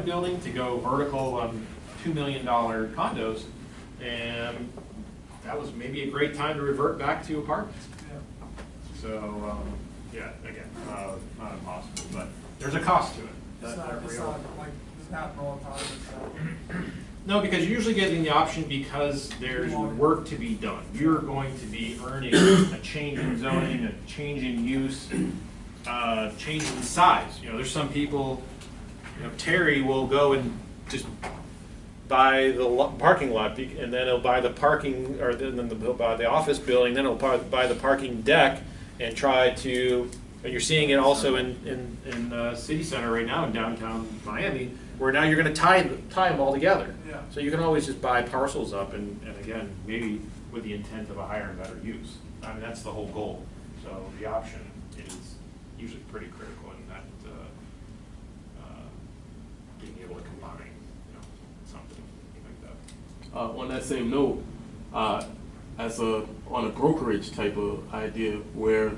apartment building to go vertical on $2 million condos, and that was maybe a great time to revert back to apartments. Yeah. So, yeah, again, not impossible, but there's a cost to it. It's not like, it's not all the time. No, because you're usually getting the option because there's work to be done. You're going to be earning a change in zoning, a change in use, change in size. You know, there's some people, you know, Terry will go and just buy the parking lot, and then he'll buy the parking, or then he'll buy the office building, then he'll buy the parking deck and try to, and you're seeing it also in city center right now in downtown Miami, where now you're going to tie them all together. Yeah. So you can always just buy parcels up, and again, maybe with the intent of a higher and better use. I mean, that's the whole goal. So the option is usually pretty critical in that being able to combine, you know, something like that. On that same note, on a brokerage type of idea where,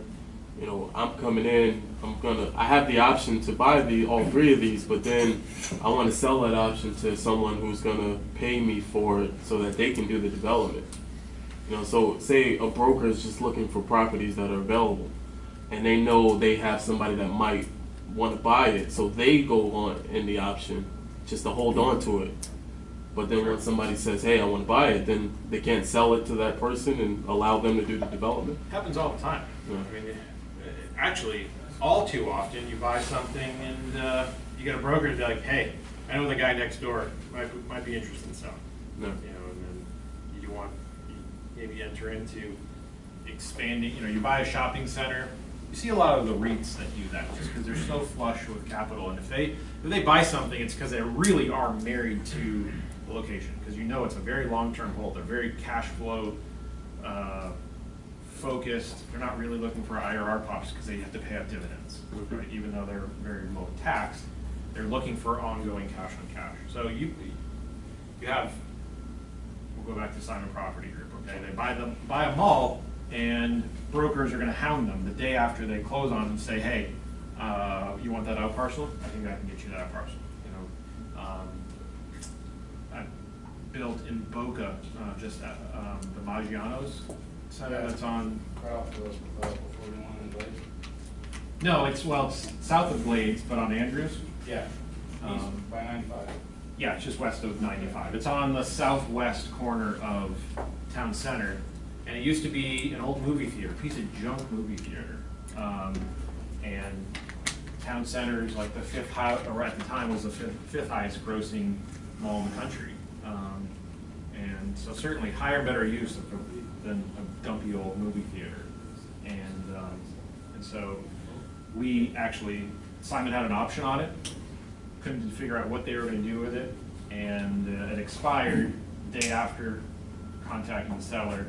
you know, I'm coming in, I have the option to buy all three of these, but then I want to sell that option to someone who's gonna pay me for it so that they can do the development. You know, so say a broker is just looking for properties that are available, and they know they have somebody that might want to buy it, so they go on in the option just to hold on to it. But then when somebody says, hey, I want to buy it, then they can't sell it to that person and allow them to do the development. Happens all the time. Yeah. I mean, actually, all too often, you buy something and you get a broker to be like, hey, I know the guy next door might be interested in selling. No. You know, and then you maybe enter into expanding. You know, you buy a shopping center. You see a lot of the REITs that do that just because they're so flush with capital, and if they buy something, it's because they really are married to the location, because you know it's a very long-term hold. They're very cash flow focused. They're not really looking for IRR pops because they have to pay out dividends, right? Even though they're very low taxed, they're looking for ongoing cash on cash. So you have, we'll go back to Simon Property Group, okay? They buy a mall, and brokers are going to hound them the day after they close on and say, hey, you want that out parcel? I think I can get you that out parcel. You know, I built in Boca just at the Maggiano's center that's on. No, it's south of Blades, but on Andrews. Yeah, east by 95. Yeah, it's just west of 95. It's on the southwest corner of Town Center, and it used to be an old movie theater, a piece of junk movie theater. And Town Center is like the fifth highest, or at the time was the fifth highest grossing mall in the country. And so certainly higher, better use than a dumpy old movie theater. And so we actually, Simon had an option on it, couldn't figure out what they were going to do with it, and it expired the day after contacting the seller.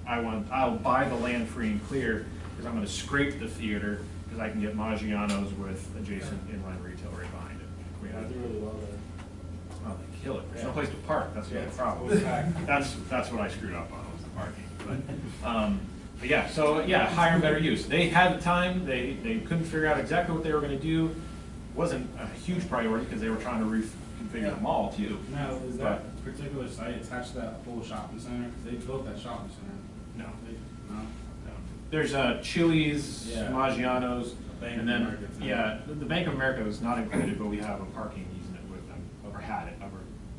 I'll buy the land free and clear because I'm going to scrape the theater because I can get Maggiano's with adjacent inline retail right behind it. We had really well there. well, they kill it. There's no place to park. That's the Yeah, other problem. it's packed. That's what I screwed up on, was the parking. But yeah, so yeah, higher and better use. They had the time. They couldn't figure out exactly what they were going to do. It wasn't a huge priority because they were trying to reconfigure the mall too. Now, is that particular site attached to that whole shopping center? Because they built that shopping center. No. No? There's Chili's, Yeah. Maggiano's, Bank and of then America, too. yeah, the Bank of America is not included, but we have a parking easement with them, or had it, never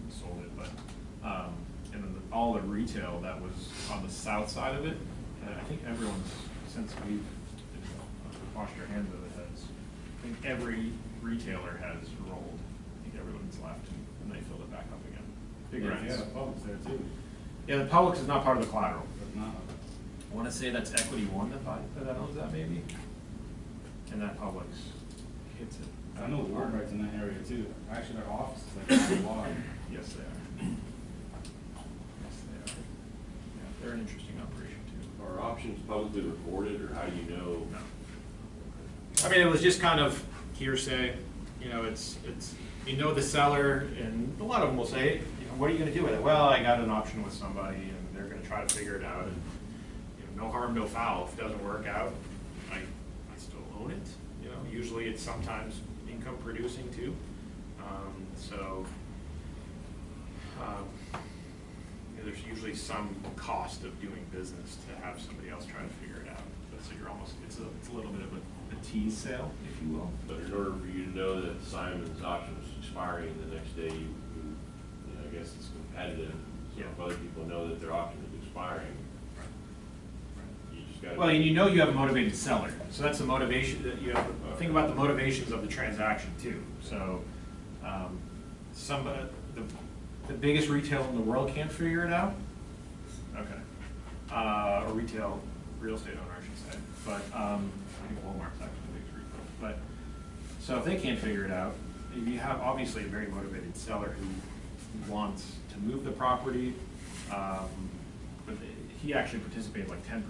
sold it, but and then all the retail that was on the south side of it, I think everyone's, since we've washed our hands of it, I think every retailer has rolled. I think everyone's left, and they filled it back up again. Big Yeah, rents. the Publix there too. Yeah, the Publix is not part of the collateral. But not. I want to say that's Equity One that owns that, maybe, and that Publix hits it. I know Walmart's in that area too. Actually, their office is like down the block. Yes, they are. Yes, they are. Yeah, they're an interesting operation too. Are options publicly recorded, or how do you know? No. I mean, it was just kind of hearsay. You know, it's you know the seller, and a lot of them will say, you know, what are you going to do with it? Well, I got an option with somebody, and they're going to try to figure it out. And you know, no harm, no foul. If it doesn't work out, I still own it. You know, usually it's sometimes income producing too. obviously some cost of doing business to have somebody else try to figure it out. But so you're almost, it's a little bit of a tease sale, if you will. But in order for you to know that Simon's option is expiring the next day, I guess it's competitive. So Yeah. if other people know that their option is expiring, you just gotta. Well, and you know you have a motivated seller, so that's the motivation that you have. Think about the motivations of the transaction too. So, the biggest retailer in the world can't figure it out. Okay, or retail real estate owner, I should say. But I think Walmart's actually the biggest retailer. But so if they can't figure it out, you have obviously a very motivated seller who wants to move the property, but he actually participated like 10%.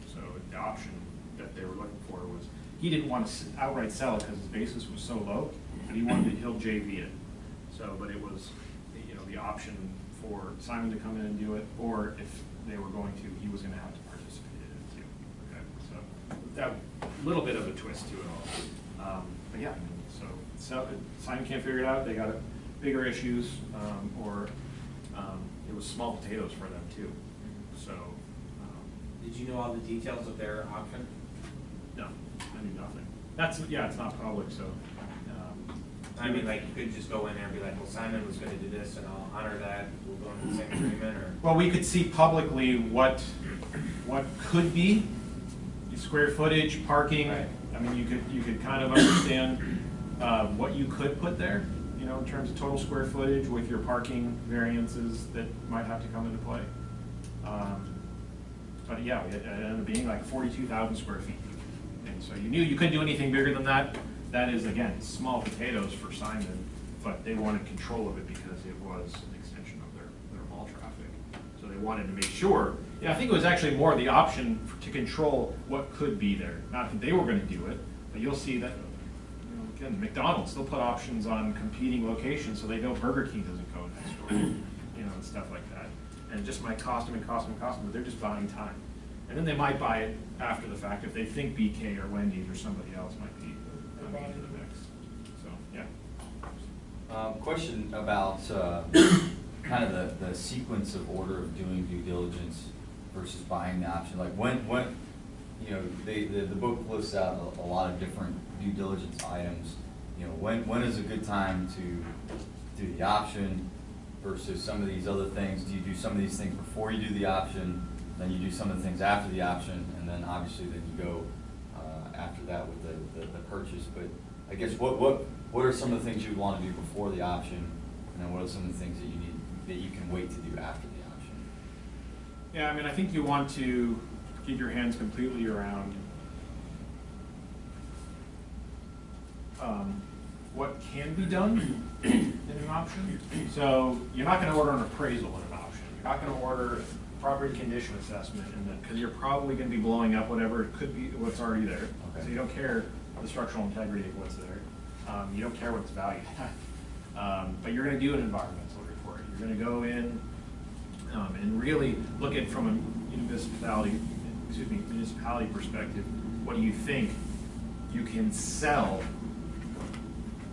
So the option that they were looking for was, he didn't want to outright sell it because his basis was so low, but he wanted to, he'll JV it. So, but it was, the option for Simon to come in and do it, or if they were going to, he was going to have to participate in it too. Okay, so that little bit of a twist to it all. But yeah, so Simon can't figure it out. They got bigger issues, or it was small potatoes for them too. So. Did you know all the details of their option? No, I knew nothing. It's not public, so. I mean, like, you could just go in there and be like, well, Simon was gonna do this, and I'll honor that, we'll go into the same agreement, or? Well, we could see publicly what could be, square footage, parking. Right. I mean, you could kind of understand what you could put there, in terms of total square footage with your parking variances that might have to come into play. But yeah, it ended up being like 42,000 square feet. And so you knew you couldn't do anything bigger than that. That is, again, small potatoes for Simon, but they wanted control of it because it was an extension of their mall traffic. So they wanted to make sure, I think it was actually more the option to control what could be there. Not that they were gonna do it, but you'll see that, again, McDonald's, they'll put options on competing locations so they know Burger King doesn't go next door, and stuff like that. And it just might cost them, but they're just buying time. And then they might buy it after the fact if they think BK or Wendy's or somebody else might be coming into the mix. So, yeah. Question about kind of the sequence of order of doing due diligence versus buying the option. Like when the book lists out a lot of different due diligence items. When is a good time to do the option versus some of these other things? Do you do some of these things before you do the option, then you do some of the things after the option, and then obviously then you go after that with the purchase? But I guess what are some of the things you'd want to do before the option, and then what are some of the things that you can wait to do after the option? Yeah, I mean, I think you want to get your hands completely around what can be done in an option. So you're not going to order an appraisal in an option. You're not going to order a property condition assessment, because you're probably going to be blowing up whatever it could be, what's already there. Okay. So you don't care the structural integrity of what's there. You don't care what's valued at. But you're going to do an environmental report. You're going to go in and really look at from a municipality perspective, what do you think you can sell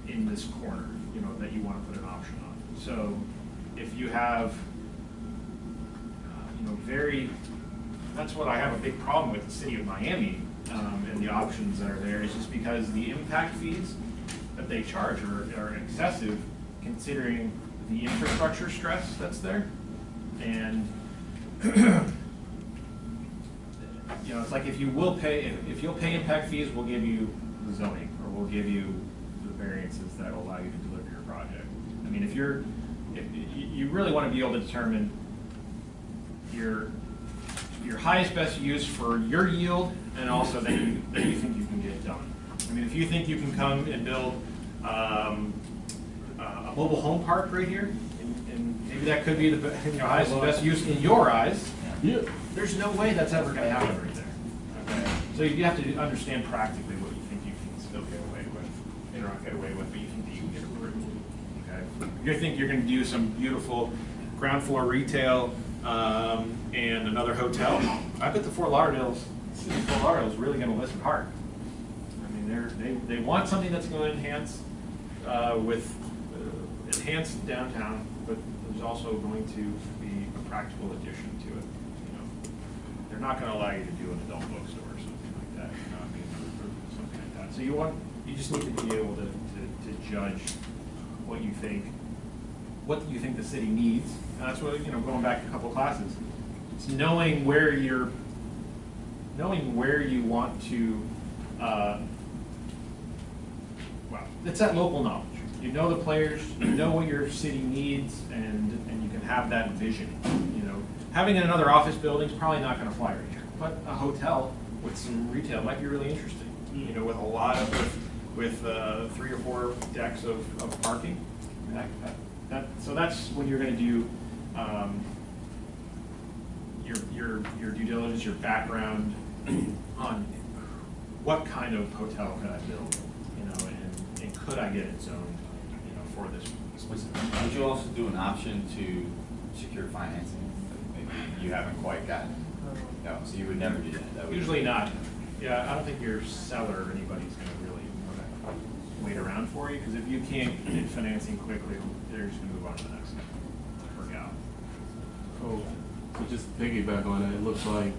in this corner, that you want to put an option on. So if you have, that's what I have a big problem with the city of Miami and the options that are there, is just because the impact fees that they charge are excessive considering the infrastructure stress that's there. And it's like if you'll pay impact fees, we'll give you the zoning, or we'll give you the variances that will allow you to deliver your project. I mean, if you really want to be able to determine your highest best use for your yield, and also that you think you can get it done. I mean, if you think you can come and build a mobile home park right here, and maybe that could be the highest and best use in your eyes, Yeah. there's no way that's ever going to happen right there. Okay? So you have to understand practically what you think you can still get away with, or not get away with, but you think that you can get approved. Okay? You think you're going to do some beautiful ground floor retail and another hotel. I bet the Fort Lauderdale is really going to listen hard. I mean, they want something that's going to enhance enhance downtown, but there's also going to be a practical addition to it. You know, they're not gonna allow you to do an adult bookstore or something like that, you know, I mean, or something like that. So you just need to be able to judge what you think the city needs. And that's what, you know, going back a couple classes, it's knowing where you want to, well, it's that local knowledge. You know the players, you know what your city needs, and you can have that vision. You know, having another office building is probably not going to fly right here, but a hotel with some retail might be really interesting. You know, with a lot of with 3 or 4 decks of parking. So that's when you're going to do your due diligence, your background on what kind of hotel could I build, you know, and could I get it zoned, you know, for this specific. Would you also do an option to secure financing? Maybe you haven't quite gotten, no, so you would never do that? That would Usually not. Yeah, I don't think your seller or anybody's going to really wait around for you, because if you can't get financing quickly, they're just going to move on to the next workout. So just piggyback on that, it looks like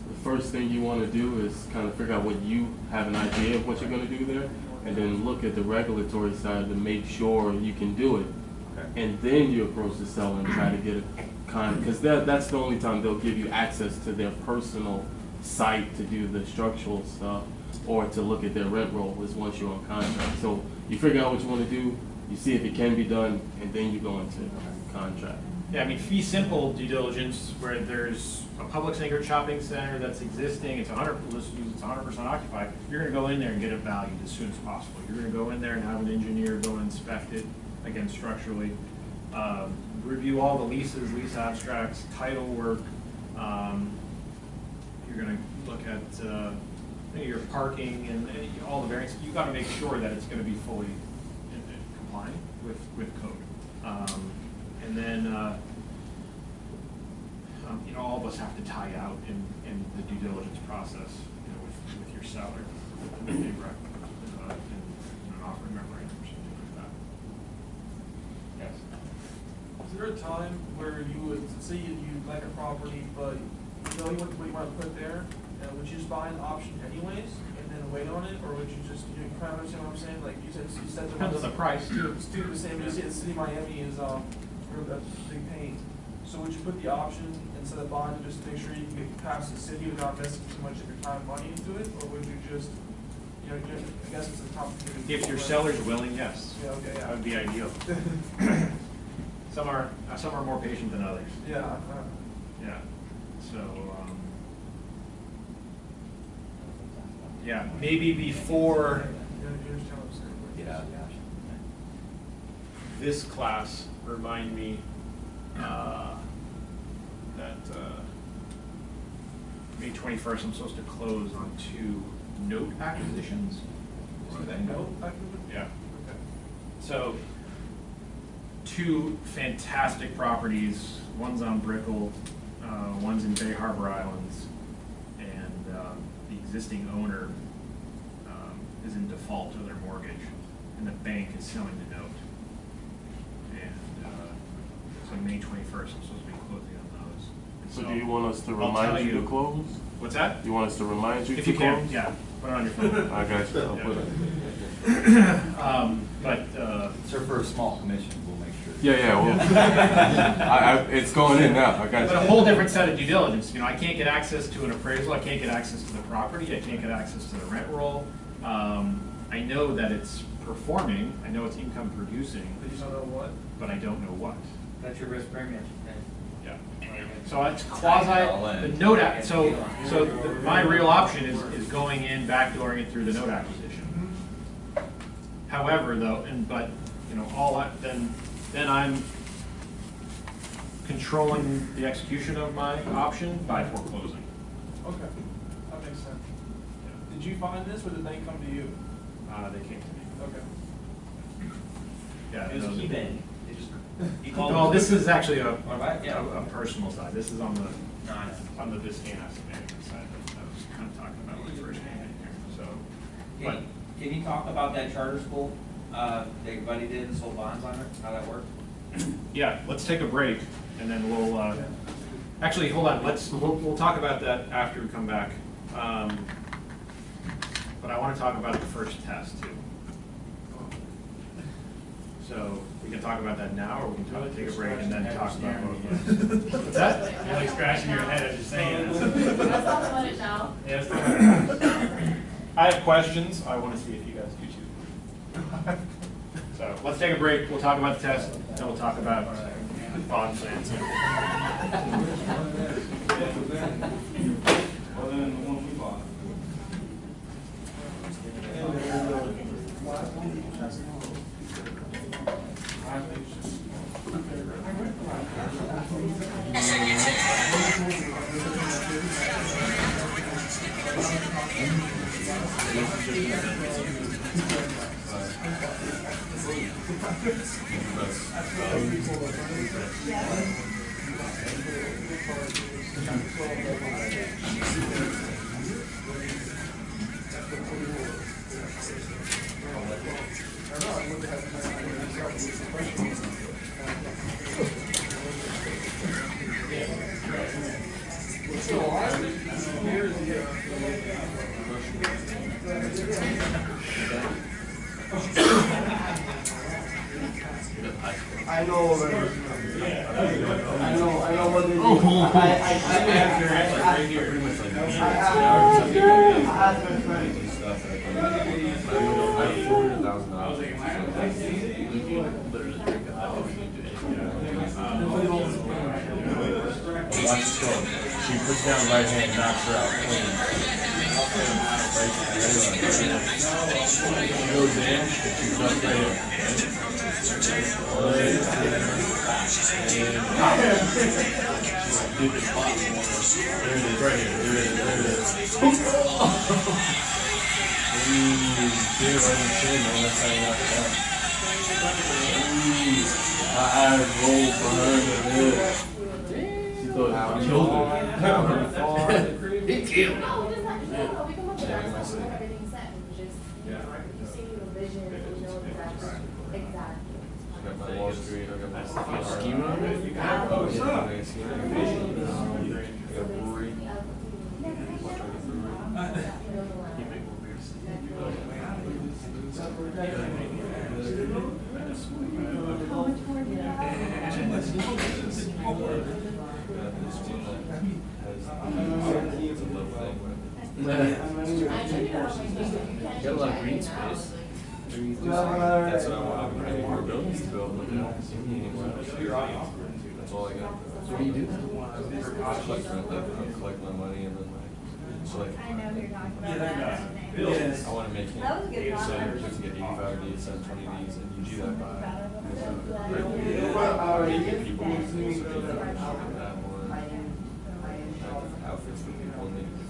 the first thing you want to do is kind of figure out what you have an idea of what you're going to do there, and then look at the regulatory side to make sure you can do it. Okay. And then you approach the seller and try to get a because that's the only time they'll give you access to their personal site to do the structural stuff or to look at their rent roll is once you're on contract. So you figure out what you want to do, you see if it can be done, and then you go into contract. Yeah, I mean, fee simple due diligence where there's a public anchored shopping center that's existing, it's 100% occupied. You're going to go in there and get it valued as soon as possible. You're going to go in there and have an engineer go inspect it, again, structurally, review all the leases, lease abstracts, title work. You're going to look at your parking and all the variances. You've got to make sure that it's going to be fully compliant with code. And then, you know, all of us have to tie out in the due diligence process, you know, with your seller, with an offering memorandum or something like that. Yes. Is there a time where you would, say you like a property, but you know what you want to put there, would you just buy an option anyways, and then wait on it, or would you just, you kind of understand what I'm saying? Like you said Depends on the price too. It's the same, you say the city of Miami is, a big pain. So would you put the option instead of bond just to make sure you can get past the city without investing too much of your time and money into it, or would you just, you know, I guess it's a complicated. If your seller's willing, yes. Yeah, okay, yeah. That would be ideal. Some are more patient than others. Yeah. Yeah. So, yeah, maybe before You understand what I'm saying? Get out of the option. this class, remind me that May 21st, I'm supposed to close on 2 note acquisitions. Is that note? Yeah. Okay. So, 2 fantastic properties. One's on Brickell, one's in Bay Harbor Islands, and the existing owner is in default of their mortgage, and the bank is selling the note. And so May 21st, I'm supposed to be closing on those. And So do you want us to I'll remind tell you to close? What's that? You want us to remind you If to you close? can, yeah, put it on your phone. I got you. I'll put it. Sir, for a small commission, we'll make sure. Yeah, well, it's going in now. I got But a you. whole different set of due diligence. You know, I can't get access to an appraisal, I can't get access to the property, I can't get access to the rent roll. I know that it's performing, I know it's income producing, But you don't know what? but I don't know what. That's your risk premium. Yeah. So it's quasi, the note, my real option is going in, backdooring it through the note acquisition. However, though, but, you know, then I'm controlling the execution of my option by foreclosing. Okay, that makes sense. Did you find this, or did they come to you? They came to me. Okay. Yeah. It was no, eBay. They just, he called. Well, this is actually a What about, yeah. personal side. This is on the No, I know. Biscayne Asset Management side that I was kind of talking about when I first came in here. So, but Can you talk about that charter school they buddied in, sold bonds on it, how that worked? Yeah, let's take a break, and then we'll, actually, hold on, we'll talk about that after we come back. But I want to talk about the first test, too. So, we can talk about that now, or we can take a break and then talk about both of those. What's that? You're like scratching your head as you're saying Let's it. talk about it now. Yeah, let's talk about it. I have questions, I want to see if you guys do too. So, let's take a break, we'll talk about the test, and we'll talk about bond financing. Other than the one we bought. I know what they do. I asked my friend. Watch this go. She puts down the right hand, knocks her out clean. She goes in, she cuts right here. There it is, right here. There it is, there it is. See it right in the chin, man. That's how you knock it down. My eyes rolled for her in the head. She thought I killed her. Big deal. No, just not, no, we come up with that stuff, we have everything set, and just, you see the vision, and you know exactly. I got my Wall Street, I got my schema. Oh, yeah. I got schema. I got brewery. Got a lot of green space. That's what I want. I need more buildings to build. But not see me anymore. That's all I got. So what do you do? I collect my money and then so like. I know who you're talking about. Yes. I want to make it. That was a good So one. you have to get 85 of these, 720 of these, and you do that by. People so they can that one. Outfits for people and they do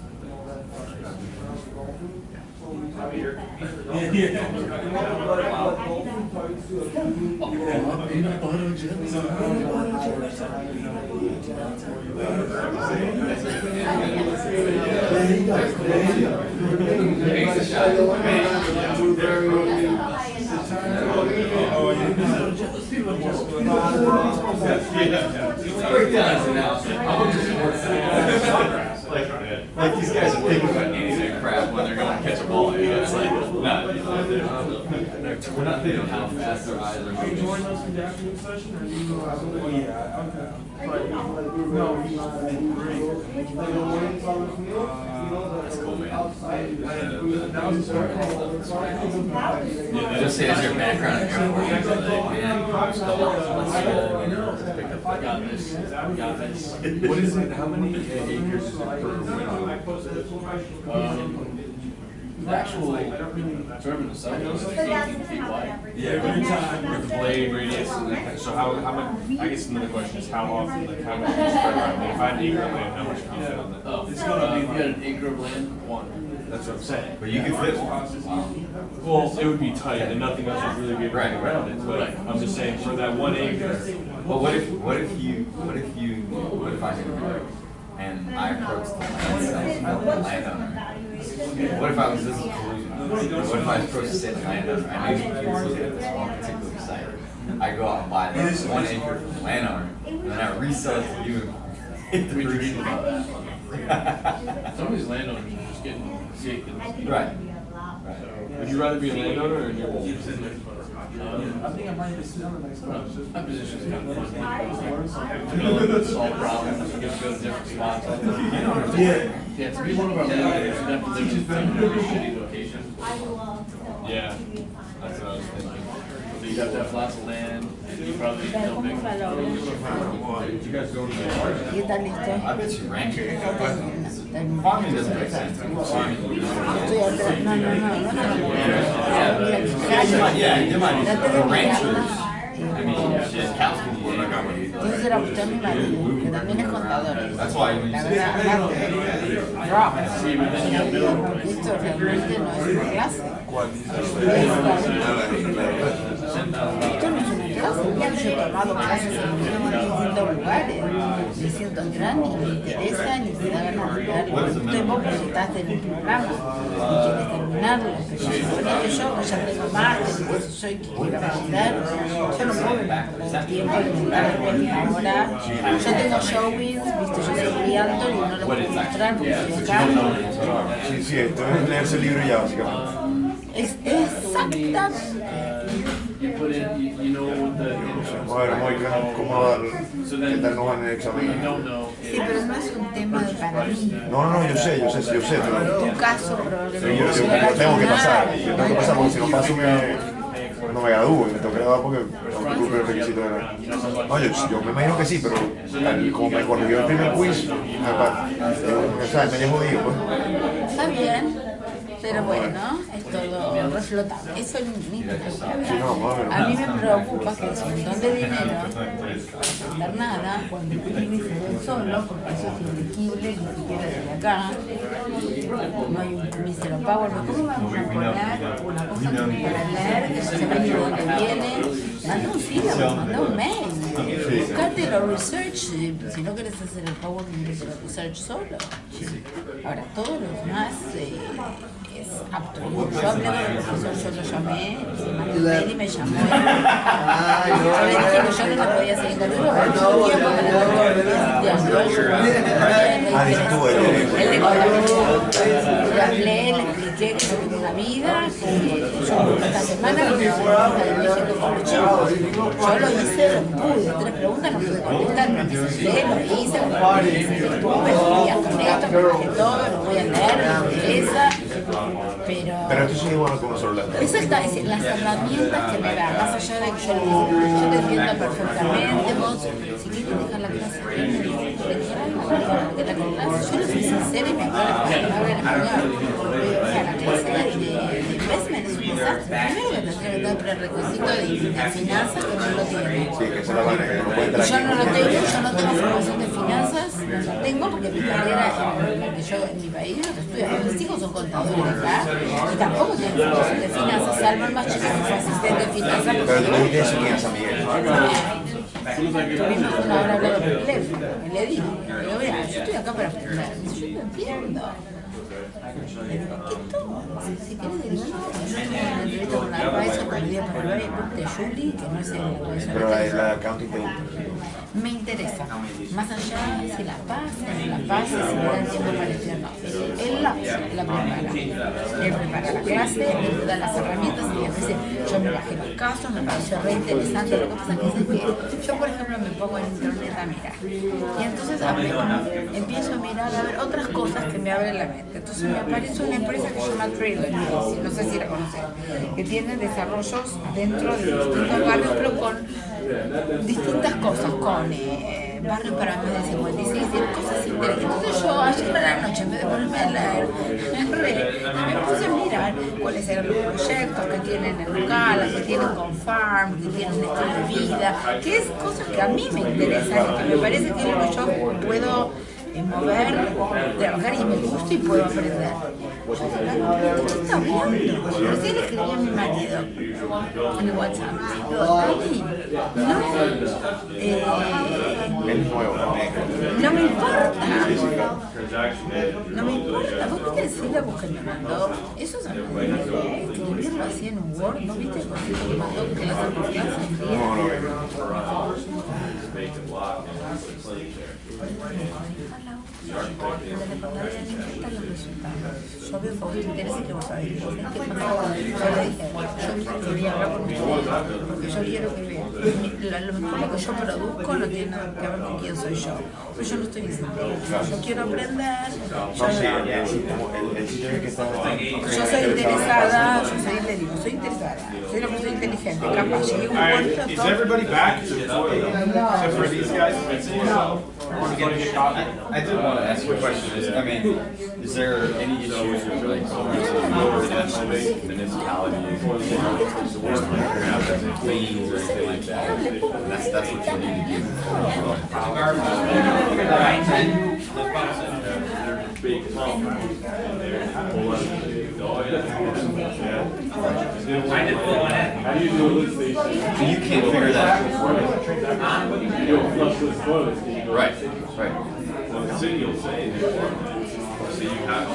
Like these guys are thinking about anything crap when they're going to catch a ball. It's like, no, we're not thinking how fast their eyes are Are you moving. joining us for the afternoon session, or you? Oh, yeah, okay. That's cool, man. Just say as your background at airport, you're like, man, let's go. I got this. I got this. What is it? How many acres is it per window? The actual terminal site is like 18 feet wide. Yeah, every time with the blade radius and that kind of, so how much, I guess another question is how often, like how much do you spread around? I mean, if I had an acre of land, how much can you fit on that? Oh, it's gonna be, if you had an acre of land, one. That's what I'm saying. But you can fit one. Well, it would be tight and nothing else would really be Right. around it, but I'm just saying for that 1 acre. Well, what if I didn't work and I approached the landowner What if I was this? What if I approached the landowner? I know you was looking at this one particular site. I go out and buy this 1 acre from the landowner, and then I resell it to you. We dream about that. Some of these landowners are just getting sick. Right. Would you rather be a landowner or a neighbor? I think I might be still in the next one. My position's kind of fun. Solve problems, we get to go to different spots. Yeah, to be one of our landowners, you have to live in a really shitty location. Yeah, that's what I was thinking. So you have to have lots of land, and you probably don't make. You guys go to the ¿Qué tal estoy? I bet you ranching. Terminando. Farming doesn't make sense. Farming. Estoy atrás. No. Yeah, there might be for ranchers. I mean, shit, cows can be like Entonces era usted mi marido, que también es contador. That's why when you La say verdad, rock. Esto realmente no es una clase. Esto no es una clase. Yo he tomado clases en distintos lugares, distintos grandes, ni me interesa ni me da ganas de dar. Usted vos presentaste en un programa y quieres terminarlo, pero se supone que yo ya tengo máster, que soy quien quiero aprender. Yo no puedo perder el tiempo de preguntarme ahora. Yo tengo showings, viste, yo soy realtor y no lo puedo mostrar porque estoy acá. Sí, esto es leerse el libro ya, básicamente. Es exacta. Bueno, muy cómo qué tal nos van en el examen. Sí, pero no es un tema de para mí. No, yo sé, pero En tu caso, probablemente. yo tengo que pasar, porque si no paso no me gradúo y me tengo que graduar porque tengo que cumplir el requisito de la... No, yo me imagino que sí, pero como me corrigió el primer quiz, me dejó jodido, pues. Está bien, pero bueno, es todo reflotable. Eso ni te preocupa. A mí me preocupa que es un montón de dinero para hacer nada, cuando el PIB se ve solo, porque eso es ilegible, ni siquiera desde acá. No hay un mísero pago, ¿cómo vamos a poner una cosa que para leer, que no se ve ni de dónde viene? Manda un sílabo, manda un mail. Buscate los research, si no querés hacer el PowerPoint de los research solo. Ahora, todo lo demás es apto. Yo hablé con el profesor, yo lo llamé, se mandó un mail y me llamó. Yo le dije que yo no lo podía seguir conmigo, porque yo quería poner el de contabilidad. Le hablé, le expliqué que yo tengo una vida, que yo esta semana me voy a dirigiendo con los chicos. Yo lo hice, lo pude, 3 preguntas no pude contestar, me presenté, lo hice, estuve, con esto, me bajé todo, lo voy a leer, me interesa, pero esto sí es bueno con un celular. Eso está, es decir, las herramientas que me dan, más allá de que yo te entiendo perfectamente, vos, si quieres dejar la clase, yo le fui sincera y me acuerdo que me habla en español. O sea, la clase de investment es un desastre. Primero que tendría que tener prerequisito de finanzas que no lo tiene. Sí, que se la van a que no puede entrar. Yo no lo tengo, yo no tengo formación de finanzas, no la tengo porque mi carrera en mi país no estudio. Mis hijos son contadores acá y tampoco tienen formación de finanzas, salvo el más chico que fue asistente de finanzas. Pero tú le dijiste eso quién es San Miguel. Tuvimos una hora hablando por teléfono y le dije, mira, yo estoy acá para aprender. Yo no entiendo. Le digo, ¿qué todo? Si quieres derivar, yo tuve una entrevista con la advisor para el día para hablar de Julie, que no es el advisor. Pero la accounting te gusta. Me interesa, más allá si la pasa, si me da el tiempo para estudiar, no. Él la prepara, él prepara la clase, él da las herramientas y a veces yo me bajé los casos, me pareció re interesante. Lo que pasa es que yo, por ejemplo, me pongo en internet a mirar y entonces empiezo a mirar a ver otras cosas que me abren la mente. Entonces me aparece una empresa que se llama Trailer, no sé si la conocen, que tiene desarrollos dentro de distintos barrios, pero con distintas cosas, con barrios para más de 56, cosas interesantes. Entonces yo ayer a la noche, en vez de ponerme a leer, me puse a mirar cuáles eran los proyectos que tienen en local, que tienen con farm, que tienen estilo de vida, que es cosas que a mí me interesan y que me parece que es lo que yo puedo mover, trabajar y me gusta y puedo aprender. Recién le escribí a mi marido en el WhatsApp. Digo, Dani, El nuevo, no me importa. No me importa. ¿Vos viste el sílabo que me mandó? Eso es escribirlo así en un Word. ¿No viste el cosito que mandó clase por clase? Yo veo que a vos te interesa que vos sabés. Yo le dije, yo quería hablar con ustedes, porque yo quiero que vean. A lo mejor lo que yo produzco no tiene nada que ver con quién soy yo. Pero yo no estoy incentivada. Yo quiero aprender. No, sí, el sitio que está... Yo soy interesada, yo soy interesada. Soy una persona inteligente, capaz. Llegué a un puerto. Is everybody back? Except for these guys? I did want to ask you a question. I mean, is there any issues with like municipalities cleans or anything like that? That's what you need to do. You can't figure that out. Right. Well, the city will say, so you have to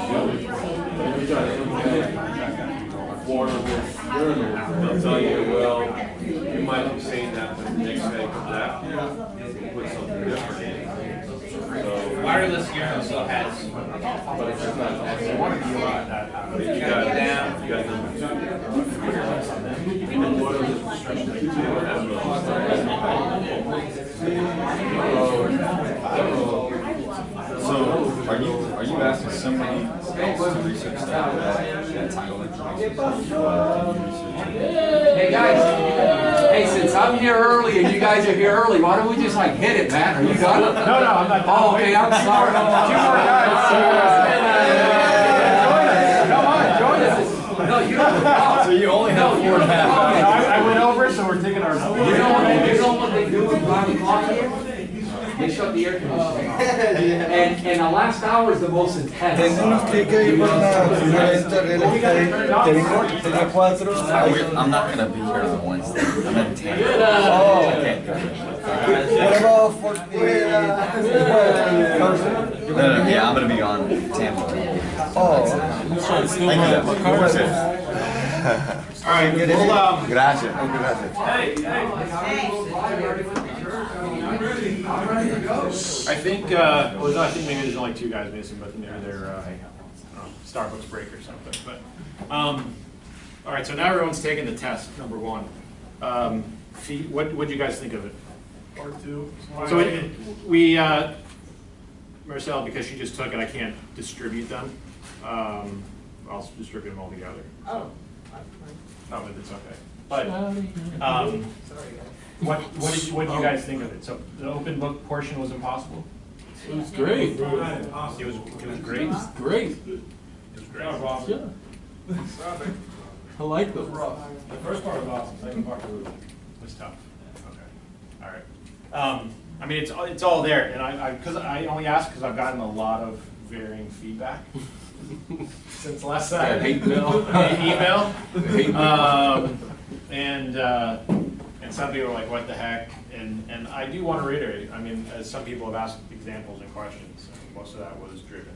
water with urinal. They'll tell you, well, you might be saying that, but the next guy comes after you, put something different in. So, Wireless urinal still has. but it's just not, you want to be like that. You got number 2. And what are the restrictions? So, are you asking somebody else to research that title information? Hey guys, hey, since I'm here early and you guys are here early, why don't we just like hit it, man? Are you done? No, I'm not done. Oh, okay, I'm sorry. 2 more guys. Come on, join us. No, you don't. So you only have 4.5 hours. I went over, so we're taking our... You know what they do at 5 o'clock here? They shut the air conditioning off. And the last hour is the most intense. Tenemos que ir por la primera tenía 4. I'm not going to be here on Wednesday. I'm in Tampa. Oh. I can't go. What about for No, yeah, I'm going to be on Tampa. Oh. All right, we'll, Gracias. I think, well, I think maybe there's only 2 guys missing, but they're Starbucks break or something. But all right, so now everyone's taking the test, number 1. What do you guys think of it? Part 2. So we, Marcel, because she just took it, I can't distribute them. I'll distribute them all together. Oh. No, but it's okay. But what did you guys think of it? So the open book portion was impossible? It was great. It was great. It was great. It was great. Yeah. I like them. The first part was awesome. Second part was tough. Okay. All right. I mean, it's all there, and I only ask because I've gotten a lot of varying feedback since last Saturday. Hate mail. Email. Hate mail. And some people are like, what the heck? And I do want to reiterate, I mean, as some people have asked examples and questions, most of that was driven.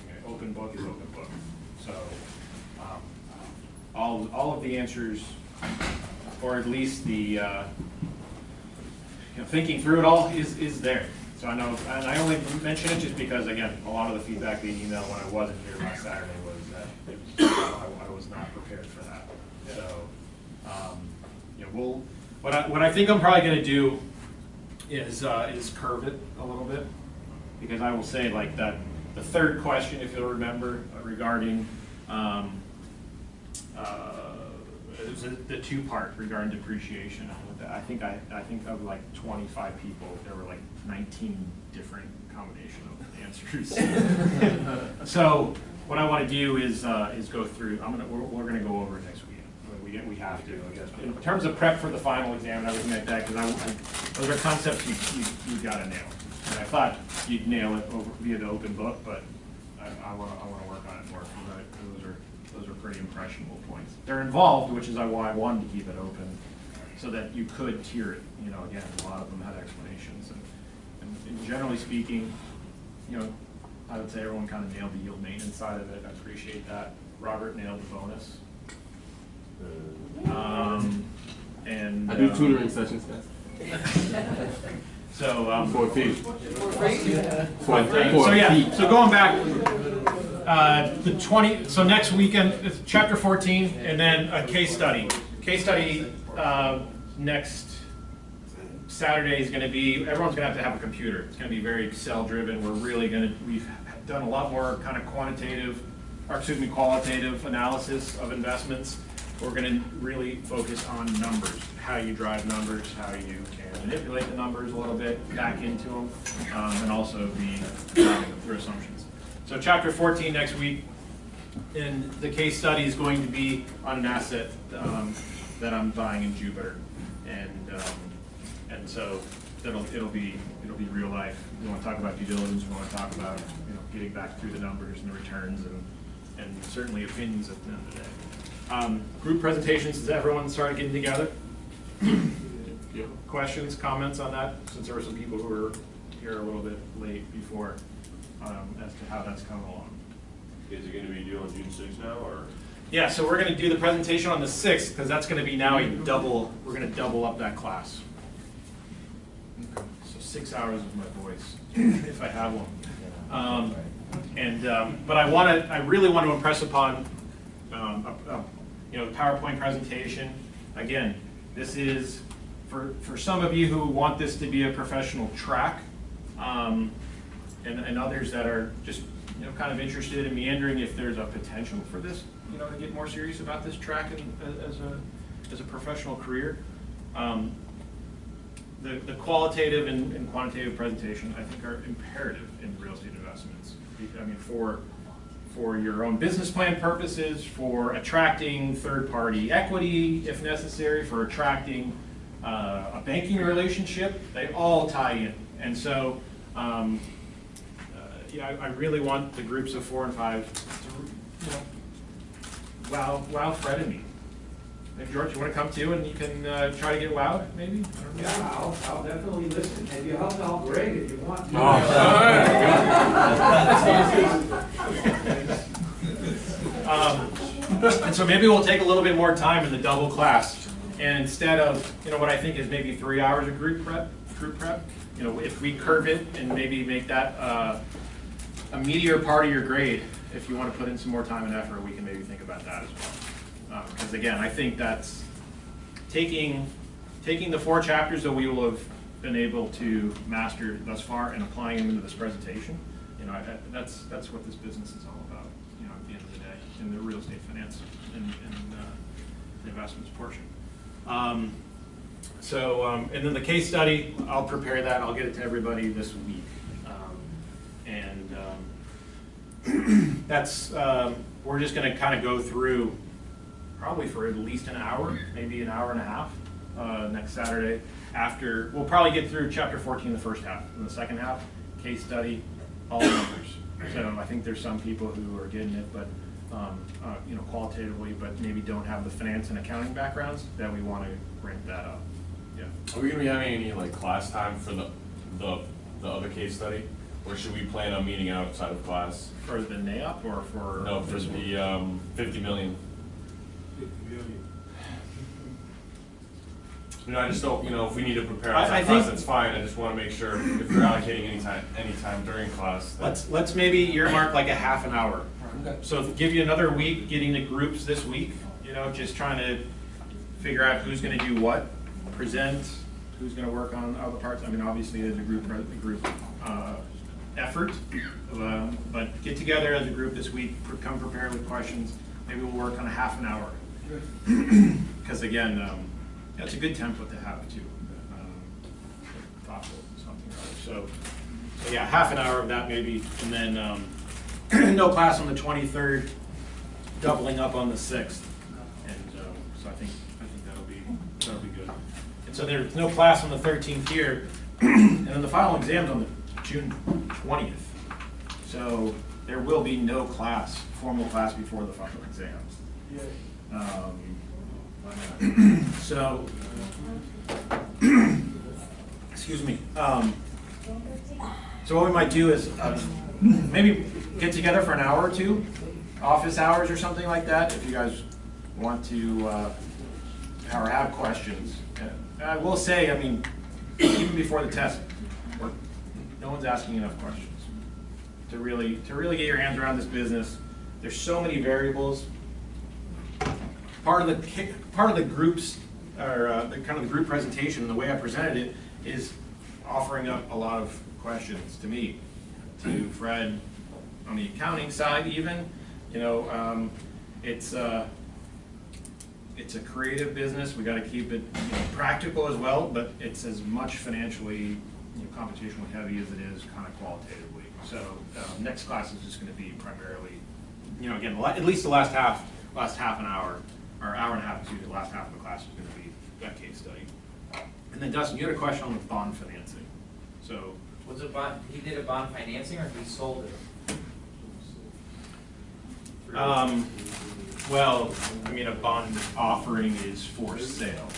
Okay, open book is open book. So all of the answers, or at least the thinking through it all is there. So I know, and I only mention it just because, again, a lot of the feedback via email when I wasn't here last Saturday was that I was not prepared for that. So, what I think I'm probably going to do is curve it a little bit, because I will say like that the third question, if you'll remember, regarding the 2-part regarding depreciation. I think of like 25 people, there were like 19 different combination of answers. So what I want to do is go through. We're going to go over it next week. We have to, I guess. In terms of prep for the final exam and everything like that, because those are concepts you got to nail. And I thought you'd nail it via the open book, but I wanna work on it more, because those are pretty impressionable points. They're involved, which is why I wanted to keep it open, so that you could tier it. You know, again, a lot of them had explanations, and generally speaking, you know, I would say everyone kind of nailed the yield maintenance side of it. I appreciate that. Robert nailed the bonus. And I do tutoring sessions, guys. So, For a fee. so yeah, so going back, so next weekend, it's chapter 14, and then a case study. Case study next Saturday is gonna be, everyone's gonna have a computer. It's gonna be very Excel driven. We've done a lot more kind of qualitative analysis of investments. We're going to really focus on numbers, how you drive numbers, how you can manipulate the numbers a little bit, back into them, and also through assumptions. So chapter 14 next week, and the case study is going to be on an asset that I'm buying in Jupiter, and so it'll be real life. We want to talk about due diligence. We want to talk about getting back through the numbers and the returns, and certainly opinions at the end of the day. Group presentations, has everyone started getting together? Questions, comments on that? Since there were some people who were here a little bit late before, as to how that's coming along. Is it going to be due on June 6th now, or? Yeah, so we're going to do the presentation on the 6th, because that's going to be now we're going to double up that class. So 6 hours of my voice, if I have one. But I really want to impress upon the PowerPoint presentation. Again, this is for some of you who want this to be a professional track, and others that are just kind of interested in meandering if there's a potential for this, to get more serious about this track as a professional career. The qualitative and quantitative presentation, I think, are imperative in real estate investments. I mean, for your own business plan purposes, for attracting third-party equity if necessary, for attracting a banking relationship, they all tie in. And so, I really want the groups of 4 and 5 to, wow Fred and me. Maybe George, you want to come too, and you can try to get wowed, maybe? Yeah, I'll definitely listen. And you help out Greg if you want. And so maybe we'll take a little bit more time in the double class, and instead of what I think is maybe 3 hours of group prep, if we curve it and maybe make that a meatier part of your grade, if you want to put in some more time and effort, we can maybe think about that as well. Because again, I think that's taking the 4 chapters that we will have been able to master thus far and applying them into this presentation. That's what this business is all about. At the end of the day, in the real estate finance and the investments portion. And then the case study, I'll prepare that. I'll get it to everybody this week. That's we're just going to kind of go through probably for at least an hour, maybe an hour and a half next Saturday. After we'll probably get through chapter 14 the first half, and the second half case study, all numbers. So I think there's some people who are getting it, but qualitatively, but maybe don't have the finance and accounting backgrounds, that we want to ramp that up. Yeah. Are we going to be having any class time for the other case study? Or should we plan on meeting outside of class? For the NAIOP or for? No, for the 50 million. I just don't, if we need to prepare outside class, that's fine. I just want to make sure if we're allocating any time during class. Let's maybe earmark like a half an hour. Okay. So give you another week getting the groups this week, just trying to figure out who's going to do what, present, who's going to work on other parts. I mean, obviously there's a group effort, but get together as a group this week, come prepared with questions. Maybe we'll work on a half an hour. Because again, that's a good template to have too. Thoughtful, something right. So yeah, half an hour of that maybe, and then no class on the 23rd, doubling up on the 6th, and so I think that'll be good. And so there's no class on the 13th here, and then the final exam's on the June 20th. So there will be no class, formal class before the final exams. So, excuse me. So what we might do is maybe get together for an hour or two, office hours or something like that, if you guys want to or have questions. I will say, I mean, even before the test, no one's asking enough questions to really get your hands around this business. There's so many variables. Part of the groups, or the kind of the group presentation, the way I presented it, is offering up a lot of questions to me, to Fred, on the accounting side even. You know, it's a creative business. We got to keep it practical as well, but it's as much financially computationally heavy as it is kind of qualitatively. So next class is just going to be primarily, again, at least the last half an hour, or hour and a half, the last half of the class is going to be that case study. And then Dustin, you had a question on the bond financing. So Was it bond, he did a bond financing or he sold it? well, I mean, a bond offering is for sale.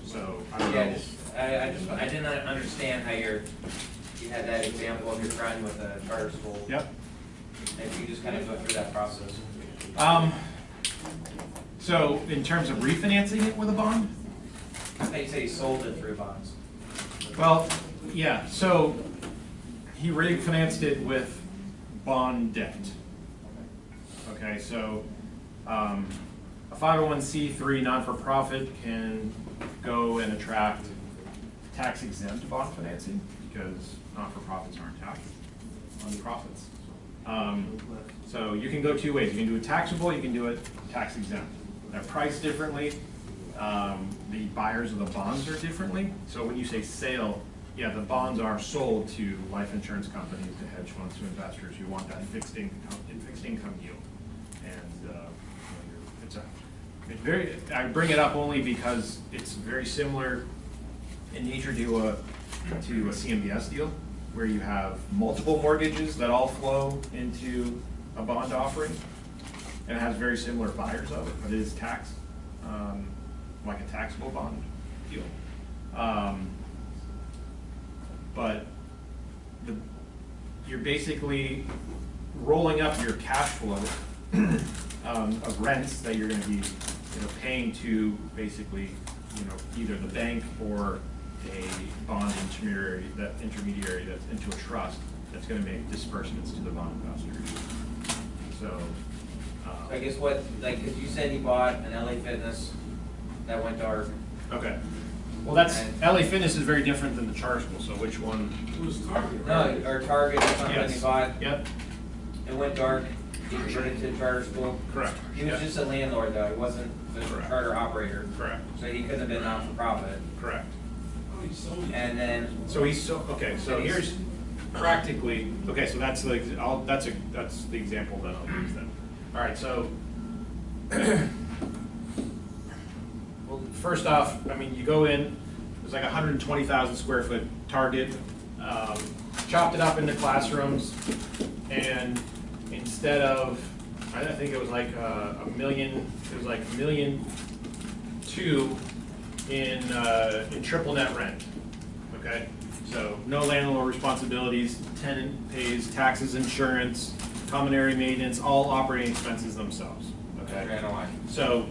So I don't know. I didn't understand how you had that example of your friend with a charter school. Yep. If you just kind of go through that process. So in terms of refinancing it with a bond? I thought you said he sold it through bonds. Well, yeah, so he refinanced it with bond debt. Okay, so a 501c3 non-for-profit can go and attract tax-exempt bond financing because not-for-profits aren't taxed on profits. So you can go two ways. You can do it taxable, you can do it tax-exempt. They're priced differently. The buyers of the bonds are differently. So when you say sale, yeah, the bonds are sold to life insurance companies, to hedge funds, to investors who want that fixed income yield. And I bring it up only because it's very similar in nature to a CMBS deal, where you have multiple mortgages that all flow into a bond offering, and it has very similar buyers of it, but it is taxed, like a taxable bond deal. But you're basically rolling up your cash flow of rents that you're going to be paying to basically either the bank or a bond intermediary that's into a trust that's going to make disbursements to the bond investors. So I guess because you said he bought an LA Fitness that went dark. Okay. Well, LA Fitness is very different than the charter school. So which one? It was Target. No, or Target or something. Yes. He bought. Yep. It went dark. He converted to charter school. Correct. He was just a landlord though. He wasn't the charter operator. Correct. So he couldn't have been not for profit. Correct. And then. So okay. So here's practically okay. So that's the example that I'll use then. All right. So. Well, first off, I mean, you go in, there's like 120,000 square foot Target, chopped it up into classrooms, and instead of, I think it was like $1 million, it was like $1.2 million in triple net rent, okay? So no landlord responsibilities, tenant pays taxes, insurance, common area maintenance, all operating expenses themselves, okay? So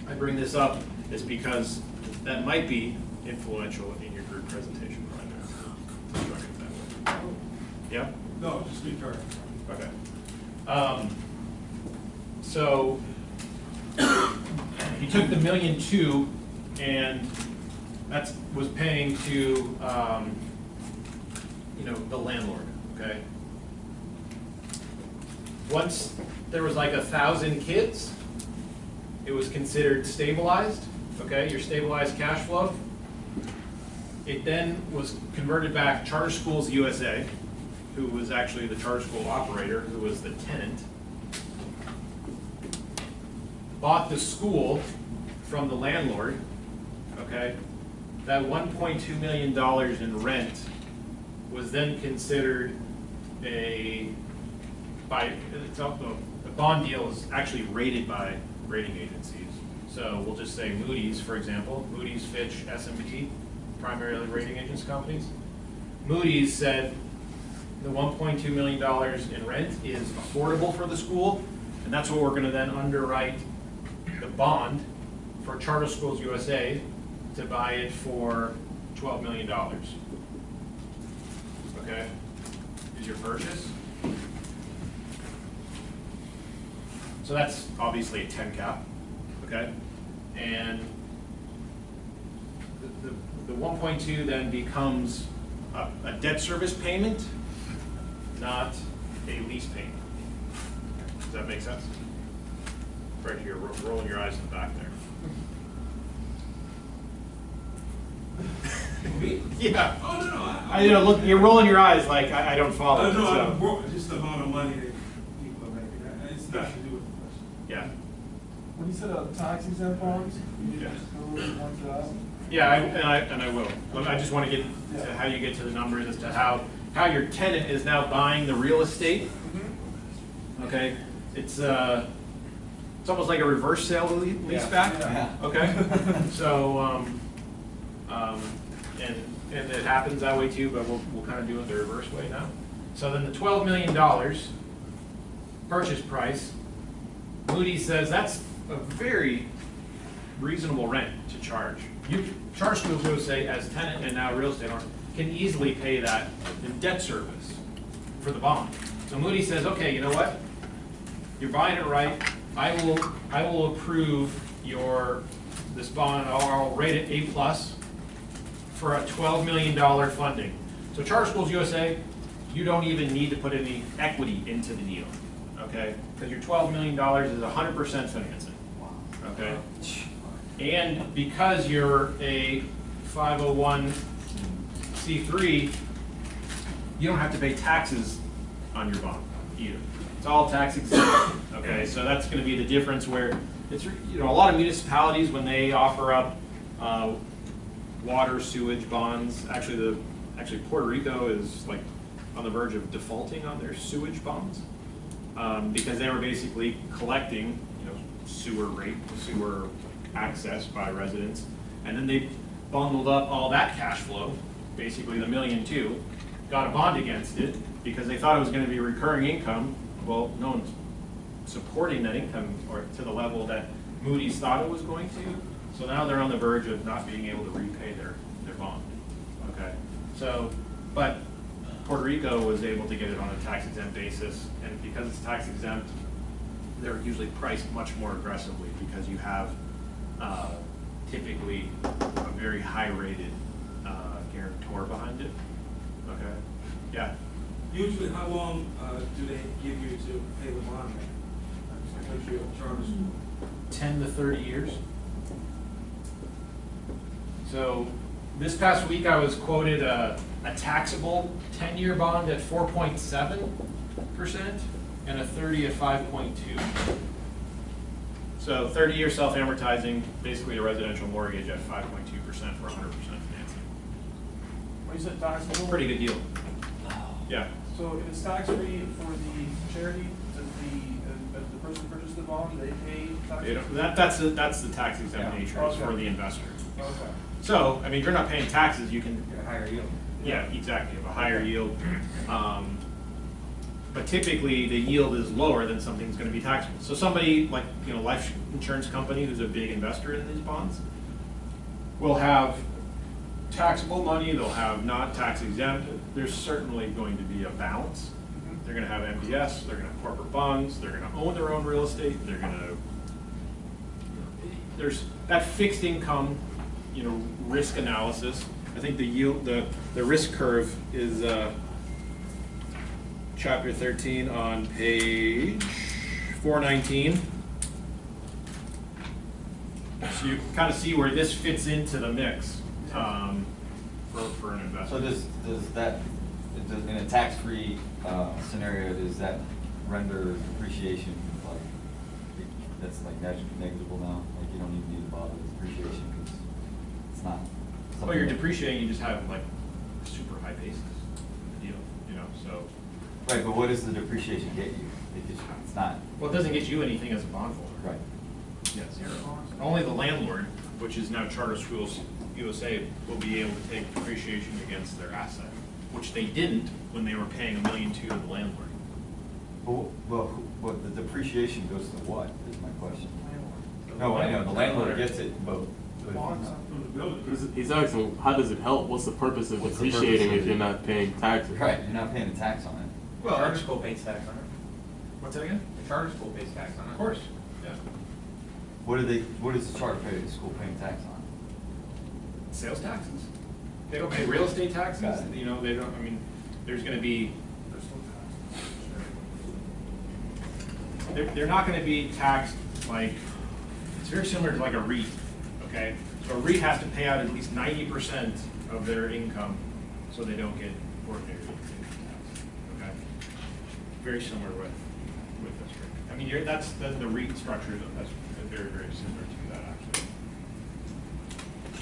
I bring this up is because that might be influential in your group presentation right now. Yeah? No, just leave Target. Okay. So he took the $1.2 million and that was paying to the landlord, okay? Once there was like 1,000 kids, it was considered stabilized, okay, your stabilized cash flow. It then was converted back. Charter Schools USA, who was actually the charter school operator, who was the tenant, bought the school from the landlord, okay? That $1.2 million in rent was then considered a the bond deal is actually rated by rating agencies. So we'll just say Moody's, for example, Moody's, Fitch, S&P, primarily rating agents companies. Moody's said the $1.2 million in rent is affordable for the school, and that's what we're going to then underwrite the bond for Charter Schools USA to buy it for $12 million. Okay, is your purchase. So that's obviously a 10 cap, okay? And the 1.2 then becomes a debt service payment, not a lease payment. Does that make sense? Right here, rolling your eyes in the back there. Me? Yeah. Oh, no. I look, you're rolling your eyes like I don't follow. No, so. I'm broke. Just the amount of money that people are making. It's nothing to do with the question. Yeah. When you said tax exempt bonds, you Yeah. just go into that? Yeah, and I will. But I just want to get to how you get to the numbers as to how your tenant is now buying the real estate. Okay, it's almost like a reverse sale lease back. Yeah. Okay, so and it happens that way too, but we'll kind of do it the reverse way now. So then the $12 million purchase price, Moody's says that's a very reasonable rent to charge. Charter Schools USA as tenant and now real estate owner can easily pay that in debt service for the bond. So Moody's says, okay, you know what? You're buying it right. I will approve this bond. I'll rate it A+ for a $12 million funding. So Charter Schools USA, you don't even need to put any equity into the deal, okay? Because your $12 million is 100% financing, okay? And because you're a 501c3, you don't have to pay taxes on your bond either. It's all tax exempt, okay? So that's going to be the difference where it's, a lot of municipalities, when they offer up water, sewage bonds, actually Puerto Rico is like on the verge of defaulting on their sewage bonds because they were basically collecting, sewer access by residents, and then they bundled up all that cash flow, basically the $1.2 million, got a bond against it because they thought it was going to be recurring income. Well, no one's supporting that income or to the level that Moody's thought it was going to. So now they're on the verge of not being able to repay their bond. Okay, so but Puerto Rico was able to get it on a tax exempt basis, and because it's tax exempt, they're usually priced much more aggressively because you have typically a very high rated guarantor behind it. Okay, yeah. Usually, how long do they give you to pay the bond back? Like your charter school? 10 to 30 years. So this past week I was quoted a taxable 10-year bond at 4.7% and a 30 at 5.2. So 30-year self-amortizing, basically a residential mortgage at 5.2% for 100% financing. When you said taxable? Pretty good deal. Yeah. So if it's tax-free for the charity, does the person purchase the bond, do they pay tax? That's the tax exempt nature, is for the investor. Okay. So, I mean, you're not paying taxes, you can. Get a higher yield. Yeah, exactly, you have a higher yield. But typically, the yield is lower than something's gonna be taxable. So somebody like, life insurance company who's a big investor in these bonds will have taxable money, they'll have not tax exempt. There's certainly going to be a balance. They're gonna have MBS, they're gonna have corporate bonds, they're gonna own their own real estate, they're gonna, there's that fixed income, risk analysis. I think the yield, the risk curve is chapter 13 on page 419. So you kind of see where this fits into the mix for an investment. So does that, in a tax-free scenario, does that render depreciation that's negligible now? Like you don't even need to bother with depreciation because it's not. Well, you're depreciating, you just have like super high basis in the deal, so Right, but what does the depreciation get you? It's not. Well, it doesn't get you anything as a bondholder. Right. Yeah, zero. Only the landlord, which is now Charter Schools USA, will be able to take depreciation against their asset, which they didn't when they were paying $1.2 million to the landlord. Well, the depreciation goes to what, is my question. No, I know, the landlord gets it, but. He's asking, how does it help? What's the purpose of depreciating if you're not paying taxes? Right, you're not paying a tax on it. Well, charter school pays tax on it. What's that again? The charter school pays tax on it. Of course, yeah. What does the charter pay, the school paying tax on? Sales taxes. They don't pay real estate taxes, Got it. you know, they don't, I mean, there's gonna be, they're not gonna be taxed like, it's very similar to like a REE, okay? So a REE has to pay out at least 90% of their income, so they don't get ordinary income tax, okay? Very similar with this. I mean, that's the REIT structure, that's very, very similar to that, actually.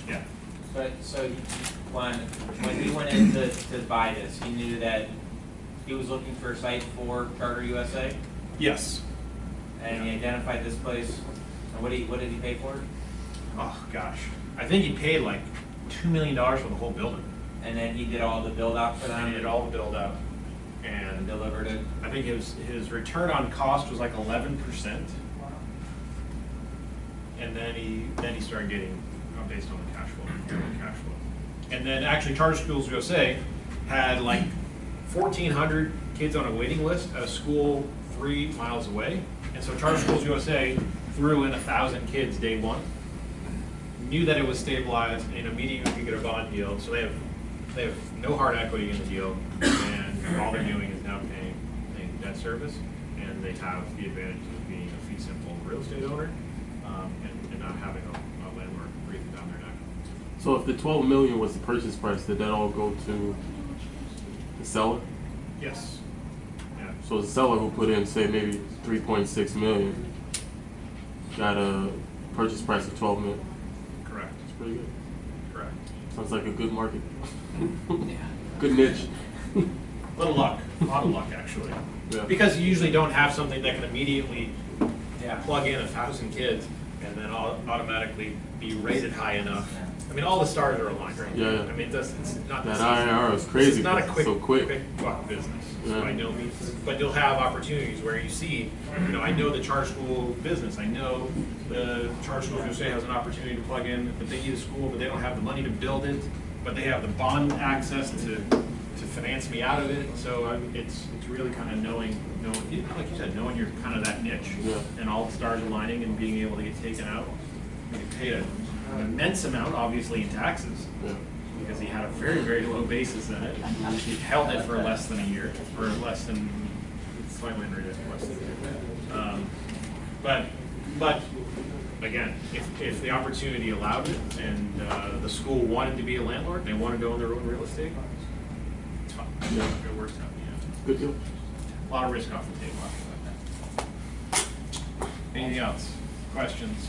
Yeah. But, so, when we went in to buy this, he knew that he was looking for a site for Charter USA, Yes. and he identified this place, and what did he pay for it? Oh, gosh. I think he paid like $2 million for the whole building. And then he did all the build out for them? And he did all the build out. And And delivered it? I think his return on cost was like 11%. And then he started getting, based on the cash flow. And then actually Charter Schools USA had like 1,400 kids on a waiting list at a school 3 miles away. And so Charter Schools USA threw in 1,000 kids day one. Knew that it was stabilized and immediately could get a bond deal. So they have no hard equity in the deal, and all they're doing is now paying debt service, and they have the advantage of being a fee simple real estate owner, and not having a landlord breathing down their neck. So if the 12 million was the purchase price, did that all go to the seller? Yes. Yeah. So the seller who put in, say, maybe 3.6 million, got a purchase price of 12 million. Correct. That's pretty good. Correct. Sounds like a good market. Good niche. Little luck, a lot of luck actually. Yeah. Because you usually don't have something that can immediately plug in 1,000 kids and then automatically be rated high enough. I mean, all the stars are aligned, right? Yeah, yeah. I mean, it's not That IRR is crazy. It's not a quick, so quick. buck business, Yeah. by no means. But you'll have opportunities where you see, I know the charter school business. I know the charter school USA has an opportunity to plug in, but they need a school, but they don't have the money to build it. But they have the bond access to finance me out of it. So it's really kind of knowing, like you said, knowing you're kind of that niche, Yeah. and all the stars aligning and being able to get taken out. You pay an immense amount, obviously, in taxes. Yeah. Because he had a very, very low basis in it. He held it for less than a year, or less than, slightly less than a year. But again, if the opportunity allowed it, and the school wanted to be a landlord, they wanted to own their own real estate, it's fine. Yeah. It works out, Good deal. A lot of risk off the table after that. Anything else? Questions?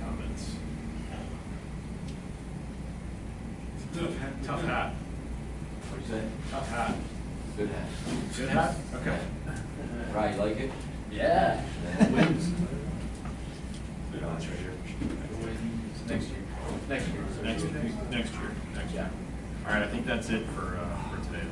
Comments? Tough hat. What'd you say? Tough hat. Good hat. Good hat? Okay. Right, you like it? Yeah. Wins. Next year. Next year. All right, I think that's it for today.